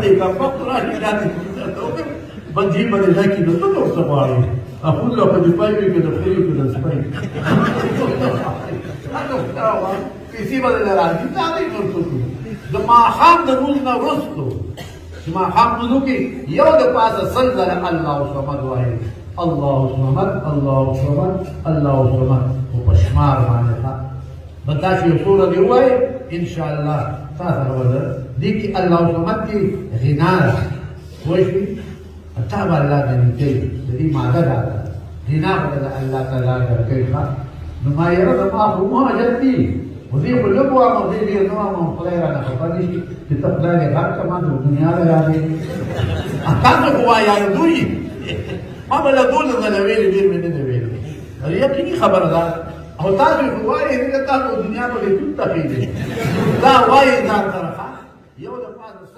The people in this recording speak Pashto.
دې کا په راشي دا دې بندي باندې ځکه نو ته څه وایې اخو له په دې پایې کې د خپل کې د سپای هغه پیسې باندې راځي دا دې ورته د ماښام د روز نه وروسته چې ماښام موږ کې یو د پاسه سل ځله الله صمد وایي الله صمد الله صمد الله صمد او په شمار باندې بدا چې اصول دی وایي ان شاء الله تاسو ورته دي کې الله صمد کې غنا وایي اتابع الله دې دې ماده ده غنا بدل الله تعالی کوي نو ما یره د ما هو مهاجرتي وزي بلغوا مزي دي نو ما خدای را نه خبرې چې تخدای نه حق ما د دنیا راځي تاسو هوا یا دوی ما بل دول نه ویل دې مې نه ویل یقیني خبر ده او تاسو هوای دې تاسو دنیا په دې ټول تفیدې دا وایي ځان طرفه یو د پاسه